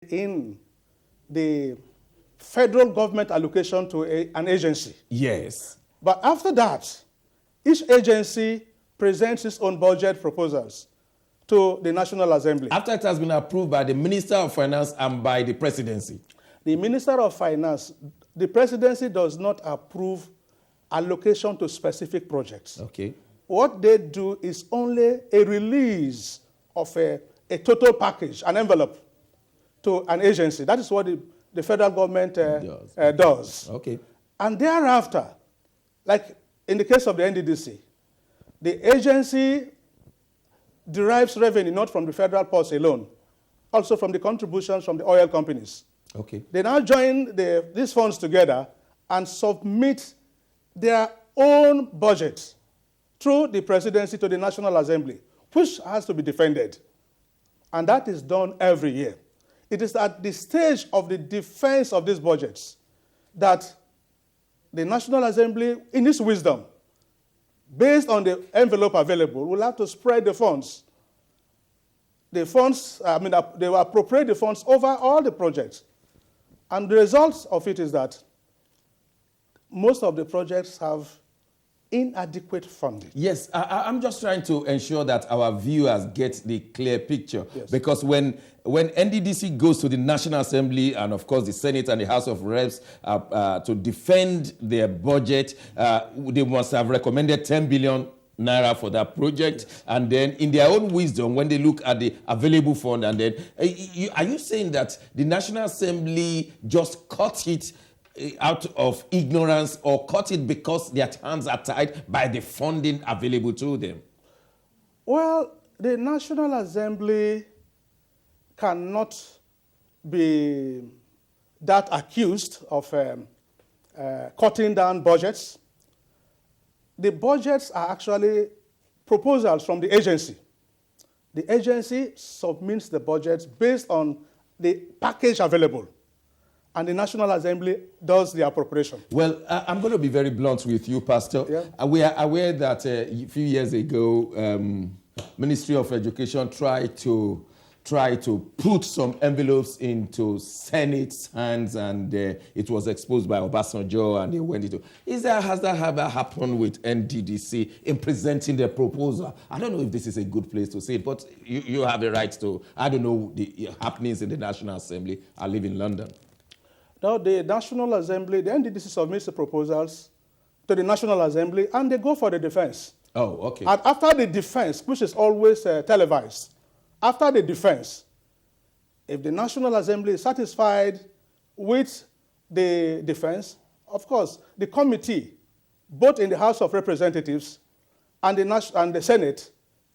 in the federal government allocation to an agency. Yes. But after that, each agency presents its own budget proposals to the National Assembly. After it has been approved by the Minister of Finance and by the Presidency. The Minister of Finance, the Presidency does not approve allocation to specific projects. Okay. What they do is only a release of a total package, an envelope, to an agency. That is what the federal government does. Okay. And thereafter, like in the case of the NDDC, the agency derives revenue not from the federal purse alone, also from the contributions from the oil companies. Okay. They now join these funds together and submit their own budget through the Presidency to the National Assembly, which has to be defended. And that is done every year. It is at the stage of the defense of these budgets that the National Assembly, in its wisdom, based on the envelope available, will have to spread the funds. The funds, they will appropriate the funds over all the projects. And the result of it is that most of the projects have inadequate funding. Yes, I'm just trying to ensure that our viewers get the clear picture. Yes. Because when NDDC goes to the National Assembly and, of course, the Senate and the House of Reps to defend their budget, they must have recommended 10 billion naira for that project. Yes. And then in their own wisdom, when they look at the available fund, and then are you saying that the National Assembly just cut it out of ignorance, or cut it because their hands are tied by the funding available to them? Well, the National Assembly cannot be that accused of cutting down budgets. The budgets are actually proposals from the agency. The agency submits the budgets based on the package available, and the National Assembly does the appropriation. Well, I'm going to be very blunt with you, Pastor. Yeah. We are aware that a few years ago, Ministry of Education tried to put some envelopes into Senate's hands, and it was exposed by Obasanjo, and they went into. Has that ever happened with NDDC in presenting their proposal? I don't know if this is a good place to say it, but you have the right to. I don't know the happenings in the National Assembly. I live in London. Now, the National Assembly, the NDDC submits the proposals to the National Assembly, and they go for the defense. Oh, okay. And after the defense, which is always televised, after the defense, if the National Assembly is satisfied with the defense, of course, the committee, both in the House of Representatives and the Senate,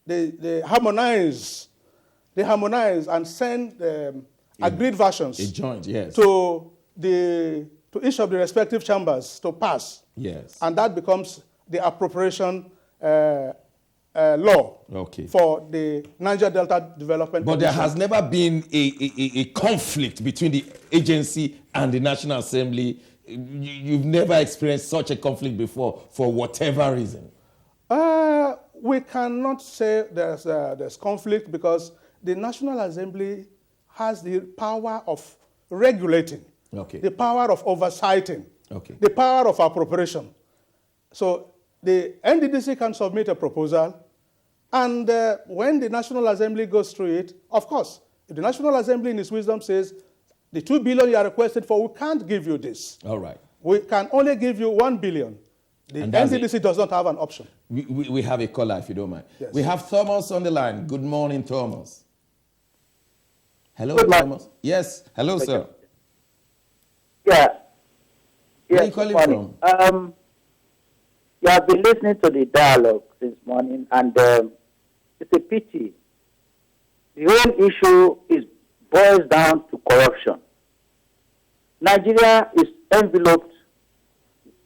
they harmonize and send agreed versions yes. to each of the respective chambers to pass. Yes. And that becomes the appropriation law for the Niger Delta Development But there Commission. has never been a conflict between the agency and the National Assembly. You've never experienced such a conflict before, for whatever reason. We cannot say there's conflict, because the National Assembly has the power of regulating, the power of oversighting, the power of appropriation. So the NDDC can submit a proposal, and when the National Assembly goes through it, of course, if the National Assembly in its wisdom says, the 2 billion you are requested for, we can't give you this. All right. We can only give you 1 billion. The NDDC does not have an option. We have a caller, if you don't mind. Yes. We have Thomas on the line. Good morning, Thomas. Hello, Good morning. Thomas. Yes. Hello, sir. Yeah. Where are you calling from? Yeah, I've been listening to the dialogue this morning, and it's a pity. The whole issue boils down to corruption. Nigeria is enveloped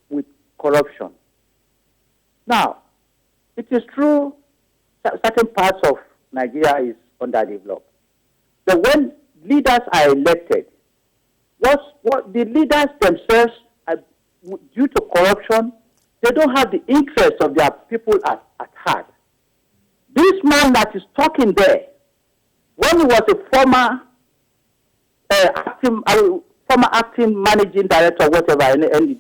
with corruption. Now, it is true that certain parts of Nigeria is underdeveloped. But when leaders are elected, what the leaders themselves, due to corruption, they don't have the interest of their people at heart. This man that is talking there, when he was a former former acting managing director, whatever, in NDD.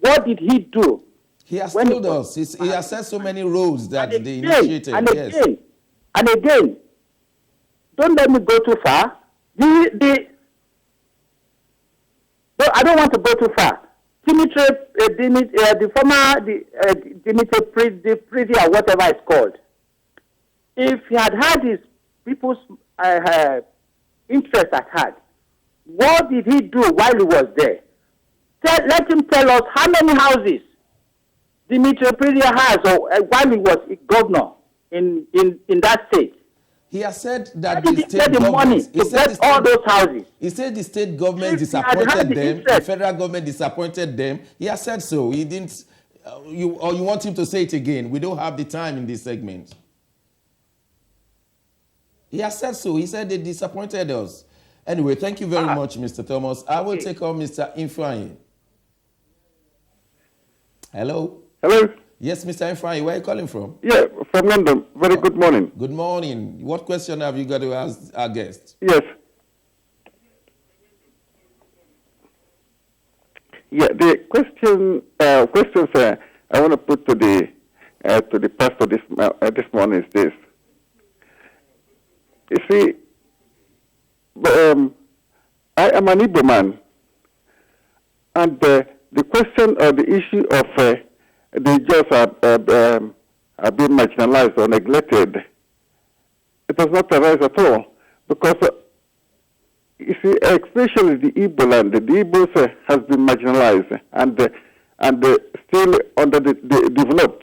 What did he do? He has when told us. He has said so many roles that and they again, initiated. And yes. again, and again, don't let me go too far. No, I don't want to go too far. Dimitri, the former Dimitri Pridi, or whatever it's called, if he had had his people's interest at heart, what did he do while he was there? Let him tell us how many houses Dimitri Pridi has while he was governor in that state. He has said that the state government, he said all those houses. He said the state government disappointed them, the federal government disappointed them. He has said so. He didn't. You want him to say it again? We don't have the time in this segment. He has said so. He said they disappointed us. Anyway, thank you very much, Mr. Thomas. I will take on Mr. Ifeanyi. Hello. Hello. Yes, Mr. Ifeanyi, where are you calling from? Yeah, from London. Very good morning. Good morning. What question have you got to ask our guest? Yes. Yeah, the questions I want to put to the pastor this morning is this. You see, I am an Igbo man, and the question or the issue of the Jews are being marginalized or neglected, it does not arise at all. Because, you see, especially the Igbo land, the Igbos has been marginalized and still underdeveloped.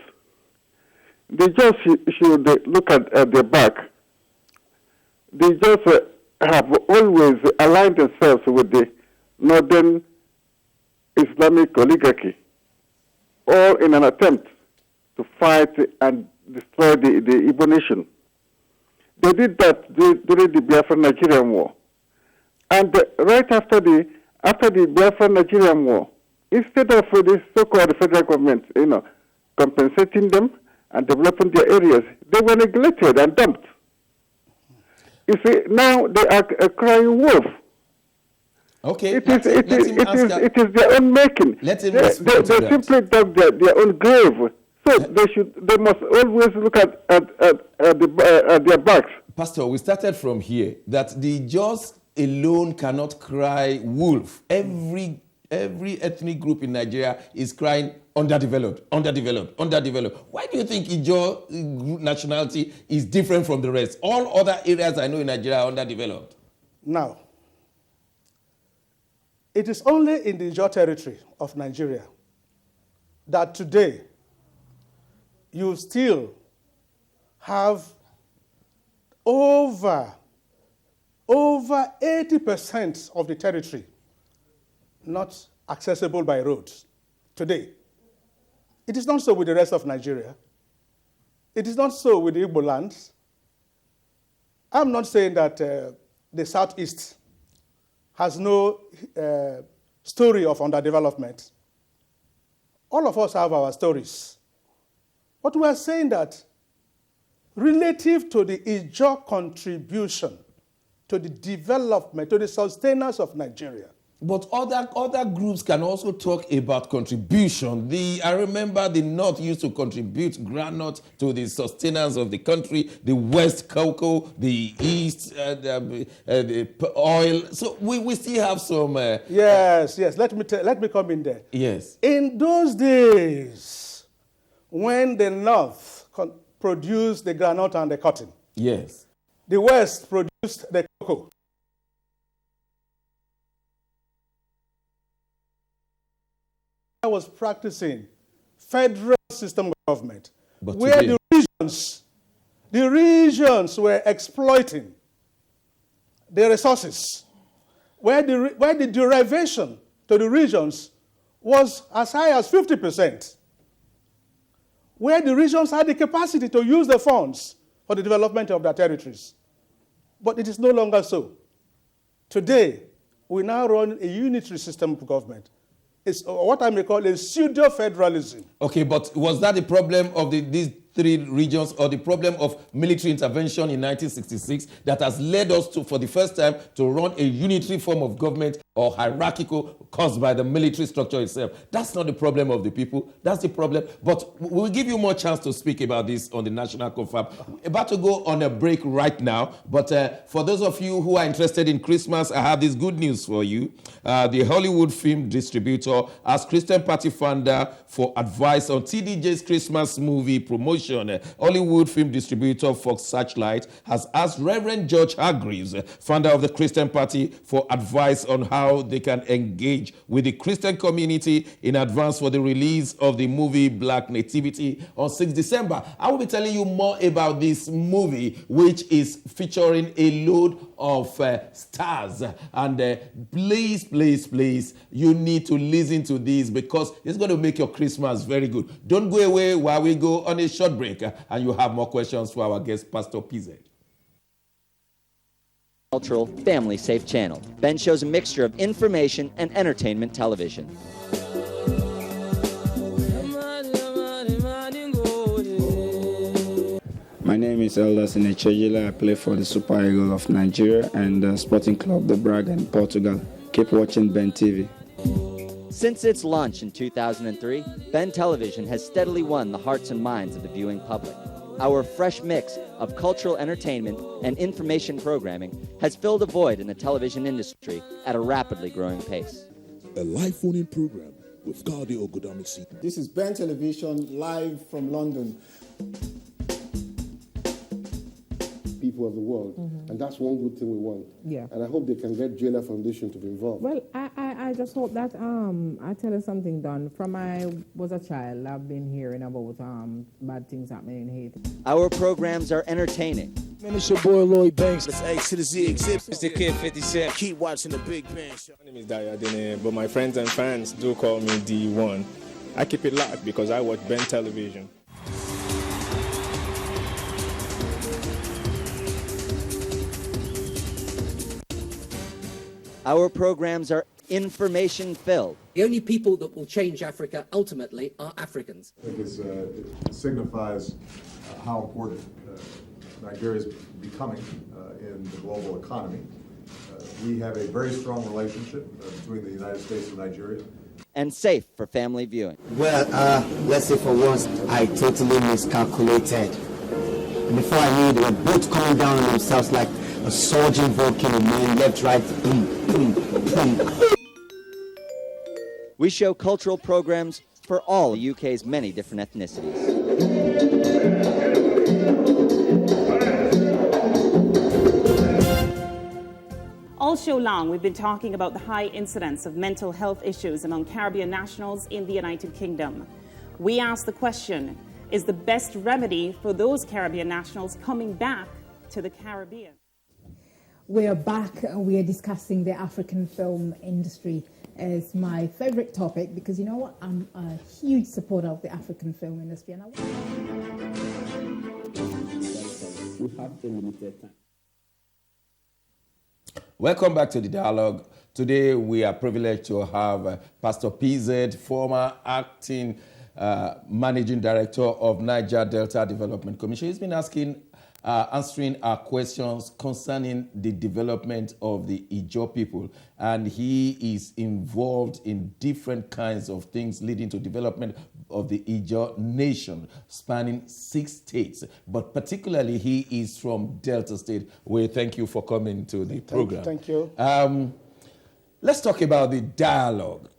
The Jews should look at their back. The Jews have always aligned themselves with the northern Islamic oligarchy, all in an attempt to fight and destroy the Igbo nation. They did that during the Biafran-Nigerian War. And right after the Biafran-Nigerian War, instead of the so-called federal government, compensating them and developing their areas, they were neglected and dumped. You see, now they are crying wolf. Okay. It is their own making. Let him they simply dug their own grave. So they must always look at their backs. Pastor, we started from here that the Jaws alone cannot cry wolf. Every ethnic group in Nigeria is crying underdeveloped. Why do you think Ijaw nationality is different from the rest? All other areas I know in Nigeria are underdeveloped. Now, it is only in the Ijaw territory of Nigeria that today you still have over 80% of the territory not accessible by roads today. It is not so with the rest of Nigeria. It is not so with the Igbo lands. I'm not saying that the Southeast has no story of underdevelopment. All of us have our stories. But we are saying that relative to the Ijaw contribution to the development, to the sustenance of Nigeria. But other groups can also talk about contribution. I remember the North used to contribute groundnut to the sustenance of the country, the West cocoa, the East the oil. So we still have some. Yes. Let me come in there. Yes. In those days, when the North produced the groundnut and the cotton, yes, the West produced the cocoa. I was practicing federal system of government, but where today, the regions were exploiting the resources, where the derivation to the regions was as high as 50%, where the regions had the capacity to use the funds for the development of their territories. But it is no longer so. Today, we now run a unitary system of government. It's what I may call a pseudo-federalism. Okay, but was that the problem of these three regions, or the problem of military intervention in 1966 that has led us to, for the first time, to run a unitary form of government or hierarchical caused by the military structure itself. That's not the problem of the people. That's the problem. But we'll give you more chance to speak about this on the National Confab. About to go on a break right now. But for those of you who are interested in Christmas, I have this good news for you. The Hollywood film distributor asked Christian Party founder for advice on TDJ's Christmas movie promotion. Hollywood film distributor Fox Searchlight has asked Reverend George Hargreaves, founder of the Christian Party, for advice on how they can engage with the Christian community in advance for the release of the movie Black Nativity on 6 December. I will be telling you more about this movie, which is featuring a load of stars. And please, you need to listen to this because it's going to make your Christmas very good. Don't go away while we go on a short break, and you have more questions for our guest, Pastor PZ. Cultural, family-safe channel. Ben shows a mixture of information and entertainment television. My name is Elder Sinechejila. I play for the Super Eagles of Nigeria and the Sporting Club de Braga in Portugal. Keep watching Ben TV. Since its launch in 2003, Ben Television has steadily won the hearts and minds of the viewing public. Our fresh mix of cultural entertainment and information programming has filled a void in the television industry at a rapidly growing pace. A live phone-in program with Kade Ogodamisi. This is Ben Television live from London. People of the world, and that's one good thing we want. Yeah. And I hope they can get Jailer Foundation to be involved. Well, I just hope that I tell you something, Don. From I was a child, I've been hearing about bad things happening in Haiti. Our programs are entertaining. Man, it's your boy Lloyd Banks. Let's A to the Z exhibit. It's the Kid 50 Cent. Keep watching the Big Band Show. My name is Dayo Adene, but my friends and fans do call me D1. I keep it locked because I watch Ben Television. Our programs are information-filled. The only people that will change Africa ultimately are Africans. I think it signifies how important Nigeria is becoming in the global economy. We have a very strong relationship between the United States and Nigeria. And safe for family viewing. Well, let's say for once, I totally miscalculated. Before I knew it, they were both coming down on themselves like a surging volcano, man, left, right, boom, boom, boom. We show cultural programs for all the UK's many different ethnicities. All show long, we've been talking about the high incidence of mental health issues among Caribbean nationals in the United Kingdom. We ask the question, is the best remedy for those Caribbean nationals coming back to the Caribbean? We are back and we are discussing the African film industry as my favorite topic because you know what? I'm a huge supporter of the African film industry. And We have a limited time. Welcome back to the dialogue. Today we are privileged to have Pastor PZ, former acting managing director of Niger Delta Development Commission. He's been answering our questions concerning the development of the Ijaw people, and he is involved in different kinds of things leading to development of the Ijaw nation, spanning 6 states, but particularly he is from Delta State. We thank you for coming to the program. Thank you. Let's talk about the dialogue.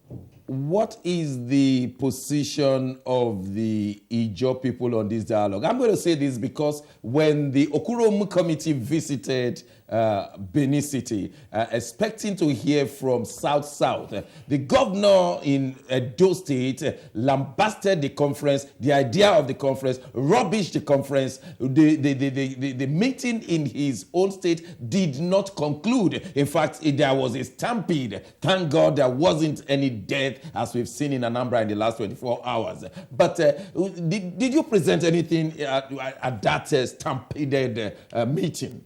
What is the position of the Ijaw people on this dialogue? I'm going to say this because when the Okurum Committee visited Benin City, expecting to hear from South-South, the governor in Edo State lambasted the conference, the idea of the conference, rubbished the conference. The meeting in his own state did not conclude. In fact, there was a stampede. Thank God there wasn't any death, as we've seen in Anambra in the last 24 hours. But did you present anything at that stampeded meeting?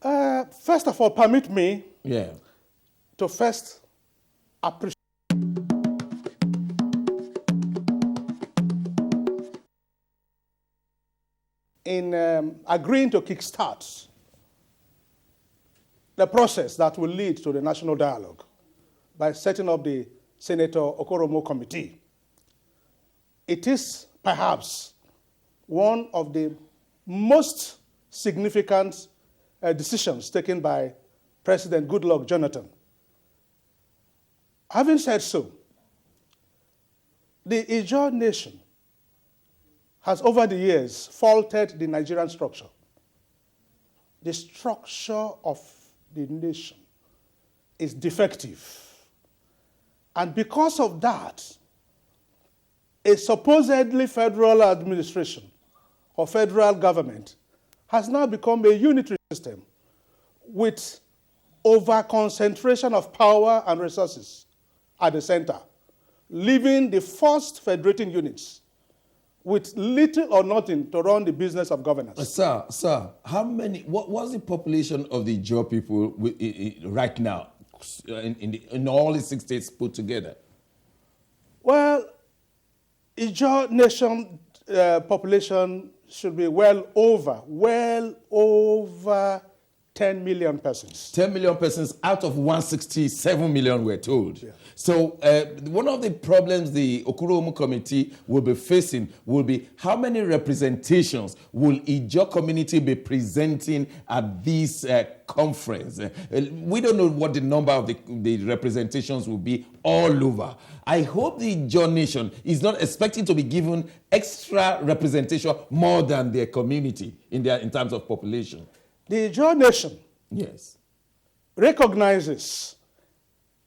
First of all, permit me to first appreciate in agreeing to kickstart the process that will lead to the national dialogue by setting up the Senator Okoromo Committee. It is perhaps one of the most significant decisions taken by President Goodluck Jonathan. Having said so, the Ijaw nation has over the years faulted the Nigerian structure. The structure of the nation is defective. And because of that, a supposedly federal administration or federal government has now become a unitary system with over-concentration of power and resources at the center, leaving the first federating units with little or nothing to run the business of governance. Sir, what's the population of the Ijaw people right now in all the 6 states put together? Well, Ijaw nation population should be well over 10 million persons. 10 million persons out of 167 million, we're told. Yeah. So one of the problems the Okuruomu Committee will be facing will be how many representations will Ijaw community be presenting at this conference? We don't know what the number of the representations will be all over. I hope the Ijaw nation is not expecting to be given extra representation more than their community in terms of population. The Ijaw nation recognizes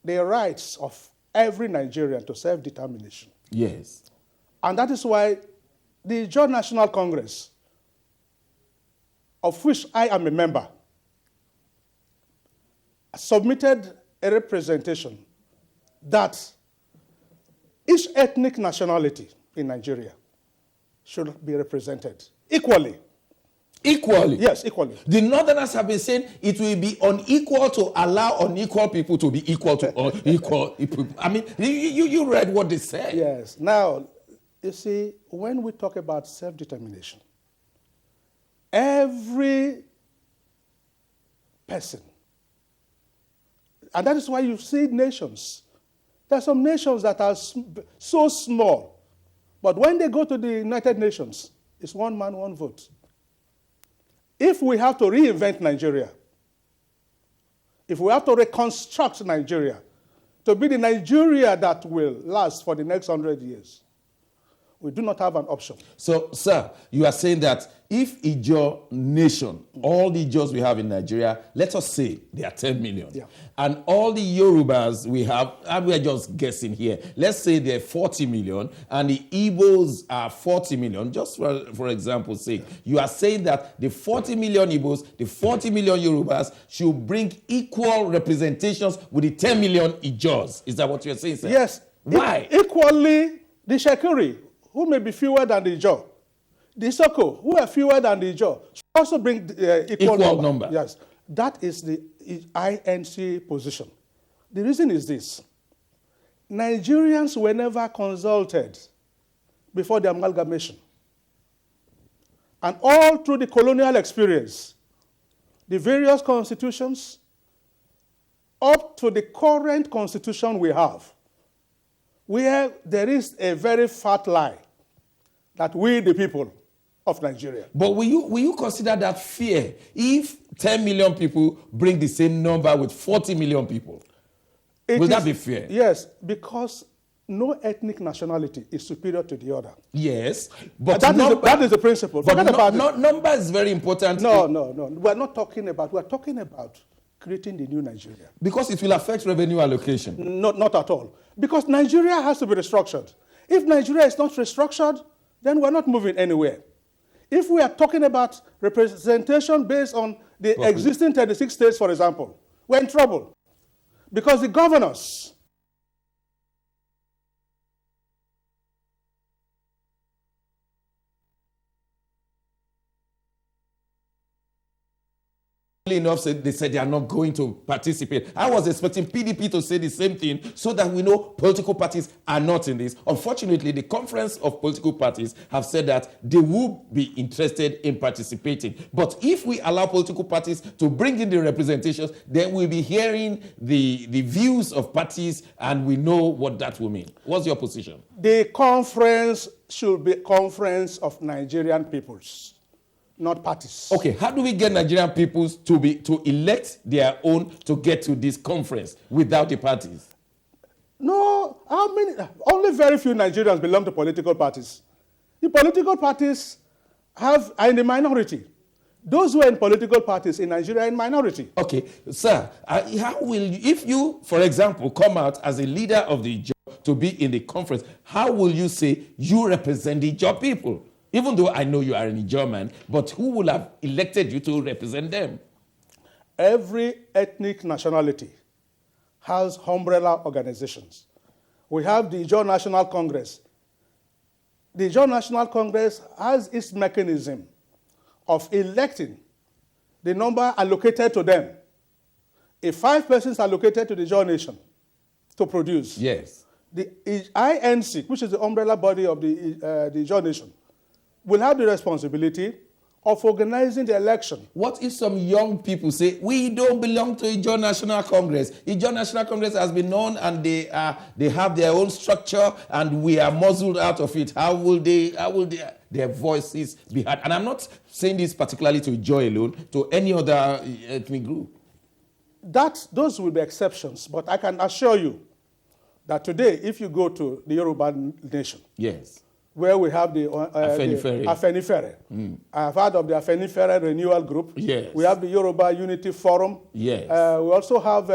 the rights of every Nigerian to self-determination. Yes. And that is why the Ijaw National Congress, of which I am a member, submitted a representation that each ethnic nationality in Nigeria should be represented equally. Equally? Yes, equally. The Northerners have been saying it will be unequal to allow unequal people to be equal to unequal people. I mean, you read what they said. Yes. Now, you see, when we talk about self-determination, every person, and that is why you see nations. There are some nations that are so small, but when they go to the United Nations, it's one man, one vote. If we have to reinvent Nigeria, if we have to reconstruct Nigeria to be the Nigeria that will last for the next 100 years, we do not have an option. So, sir, you are saying that if Ijaw nation, all the Ijaws we have in Nigeria, let us say they are 10 million, and all the Yorubas we have, and we are just guessing here, let's say they're 40 million, and the Igbos are 40 million, just for example's sake, you are saying that the 40 million Igbos, the 40 million Yorubas should bring equal representations with the 10 million Ijaws. Is that what you're saying, sir? Yes. Why? Equally, the Shekiri, who may be fewer than the Ijaw, the Soko, who are fewer than the Ijaw, should also bring equal number. Yes, that is the INC position. The reason is this. Nigerians were never consulted before the amalgamation. And all through the colonial experience, the various constitutions, up to the current constitution we have, where there is a very fat lie that we, the people of Nigeria. But will you consider that fair if 10 million people bring the same number with 40 million people? Will that be fair? Yes, because no ethnic nationality is superior to the other. Yes, but that is the principle. Forget about it. Number is very important. No. We're talking about creating the new Nigeria. Because it will affect revenue allocation. Not at all. Because Nigeria has to be restructured. If Nigeria is not restructured, then we're not moving anywhere. If we are talking about representation based on the existing 36 states, for example, we're in trouble. Because the governors enough, they said they are not going to participate. I was expecting PDP to say the same thing so that we know political parties are not in this. Unfortunately, the Conference of Political Parties have said that they will be interested in participating. But if we allow political parties to bring in the representations, then we'll be hearing the views of parties, and we know what that will mean. What's your position? The conference should be conference of Nigerian peoples, not parties. Okay, how do we get Nigerian peoples to elect their own to get to this conference without the parties? No, only very few Nigerians belong to political parties. The political parties are in the minority. Those who are in political parties in Nigeria are in minority. Okay, sir, how will you, if you, for example, come out as a leader of the Ijaw to be in the conference, how will you say you represent the Ijaw people? Even though I know you are an Ijaw man, but who will have elected you to represent them? Every ethnic nationality has umbrella organizations. We have the Ijaw National Congress. The Ijaw National Congress has its mechanism of electing the number allocated to them. If 5 persons are allocated to the Ijaw Nation to produce, yes, the INC, which is the umbrella body of the Ijaw Nation, will have the responsibility of organizing the election. What if some young people say, we don't belong to Ijaw National Congress? Ijaw National Congress has been known and they have their own structure and we are muzzled out of it. How will their voices be heard? And I'm not saying this particularly to Ijaw alone, to any other ethnic group. Those will be exceptions, but I can assure you that today, if you go to the Yoruba nation, yes, where we have the Afenifere. I've heard of the Afenifere Renewal Group. Yes. We have the Yoruba Unity Forum. Yes. We also have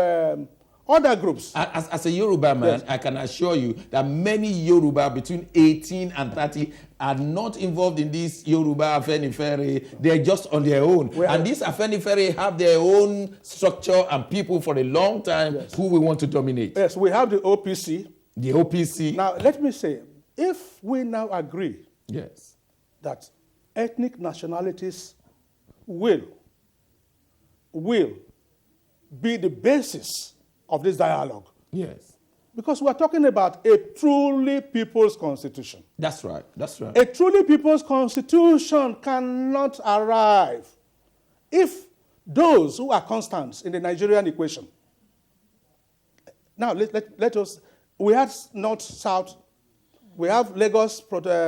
other groups. As a Yoruba man, yes, I can assure you that many Yoruba between 18 and 30 are not involved in this Yoruba Afenifere. They're just on their own. And these Afenifere have their own structure and people for a long time, yes, who we want to dominate. Yes, we have the OPC. The OPC. Now, let me say, if we now agree, yes, that ethnic nationalities will be the basis of this dialogue. Yes. Because we're talking about a truly people's constitution. That's right. That's right. A truly people's constitution cannot arrive if those who are constants in the Nigerian equation. Now, let us, we have North-South. We have Lagos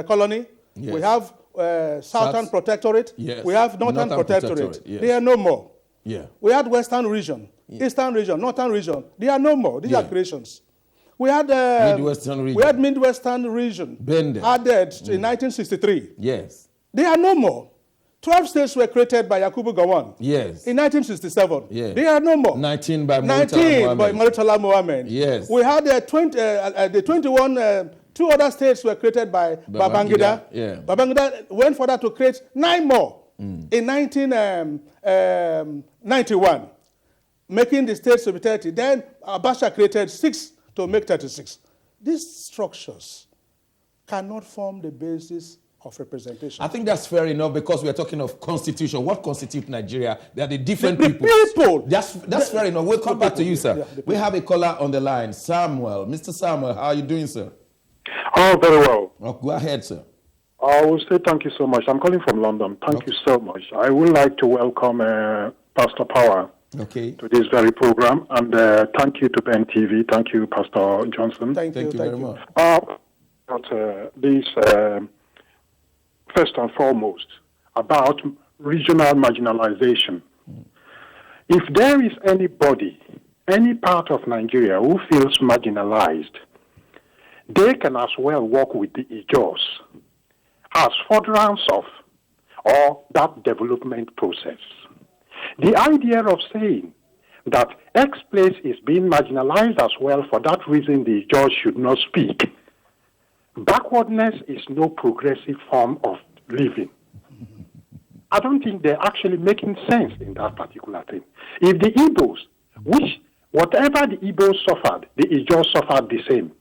colony. Yes. We have Southern Protectorate. Yes. We have Northern Protectorate. Yes. They are no more. Yeah. We had Western region, Eastern region, Northern region. They are no more. These are creations. We had Midwestern region. We had Midwestern region added in 1963. Yes. They are no more. 12 states were created by Yakubu Gowon. Yes. In 1967. Yes. They are no more. 19 by Murtala Mohammed. Yes. We had the 21. 2 other states were created by Babangida. Yeah. Babangida went further to create 9 more in 1991, making the states to be 30. Then Abacha created 6 to make 36. These structures cannot form the basis of representation. I think that's fair enough because we're talking of constitution. What constitutes Nigeria? They are the different people. That's fair enough. We'll come back to you, sir. Yeah, we have a caller on the line, Samuel. Mr. Samuel, how are you doing, sir? Oh, very well. Oh, go ahead, sir. I will say thank you so much. I'm calling from London. Thank you so much. I would like to welcome Pastor Power to this very program. And thank you to Ben TV. Thank you, Pastor Johnson. Thank you very much. First and foremost, about regional marginalization. If there is anybody, any part of Nigeria who feels marginalized, they can as well work with the Ijaws as furtherance of or that development process. The idea of saying that X place is being marginalized as well, for that reason the Ijaws should not speak. Backwardness is no progressive form of living. I don't think they're actually making sense in that particular thing. If the Igbos, whatever the Igbos suffered, the Ijaws suffered the same.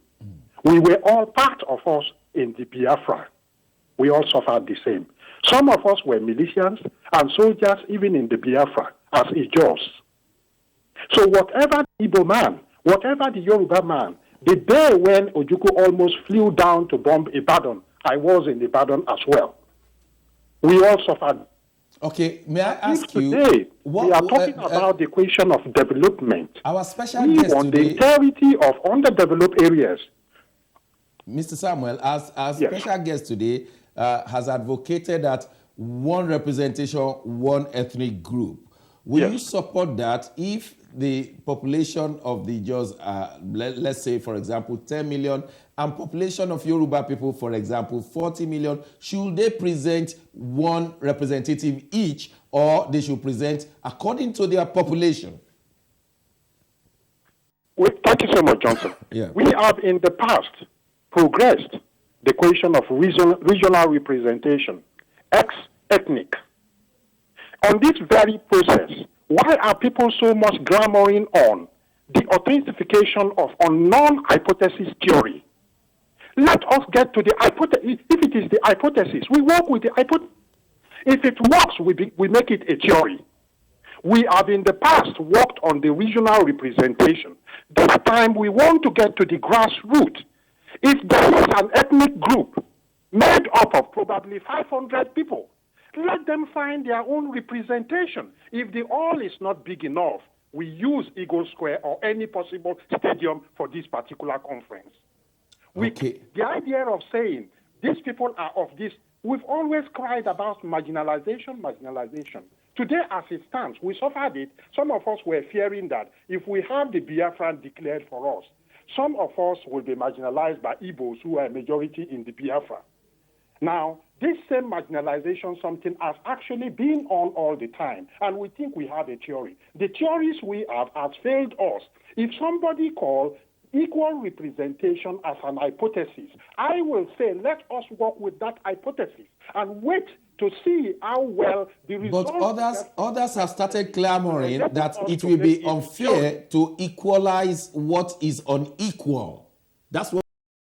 We were all part of us in the Biafra. We all suffered the same. Some of us were militias and soldiers even in the Biafra, as Ijaws. So whatever the Igbo man, whatever the Yoruba man, the day when Ojukwu almost flew down to bomb Ibadan, I was in Ibadan as well. We all suffered. Okay, may I ask today, what we are talking about the question of development. Our special we guest want today, the integrity of underdeveloped areas. Mr. Samuel, as our special guest today has advocated that one representation, one ethnic group. Will you support that if the population of the Ijaws are, let's say, for example, 10 million, and population of Yoruba people, for example, 40 million, should they present one representative each, or they should present according to their population? Thank you so much, Johnson. We have in the past progressed the question of regional representation, ex-ethnic. On this very process, why are people so much clamoring on the authentication of unknown hypothesis theory? Let us get to the hypothesis. If it is the hypothesis, we work with the hypothesis. If it works, we make it a theory. We have in the past worked on the regional representation. This time we want to get to the grassroots. If there is an ethnic group made up of probably 500 people, let them find their own representation. If the hall is not big enough, we use Eagle Square or any possible stadium for this particular conference. The idea of saying these people are of this, we've always cried about marginalization. Today, as it stands, we suffered it. Some of us were fearing that if we have the Biafran declared for us, some of us will be marginalized by Igbos who are a majority in the Biafra. Now, this same marginalization something has actually been on all the time, and we think we have a theory. The theories we have has failed us. If somebody calls equal representation as an hypothesis, I will say let us work with that hypothesis and wait to see how well the results... But others have started clamoring that it will be unfair to equalize what is unequal. That's what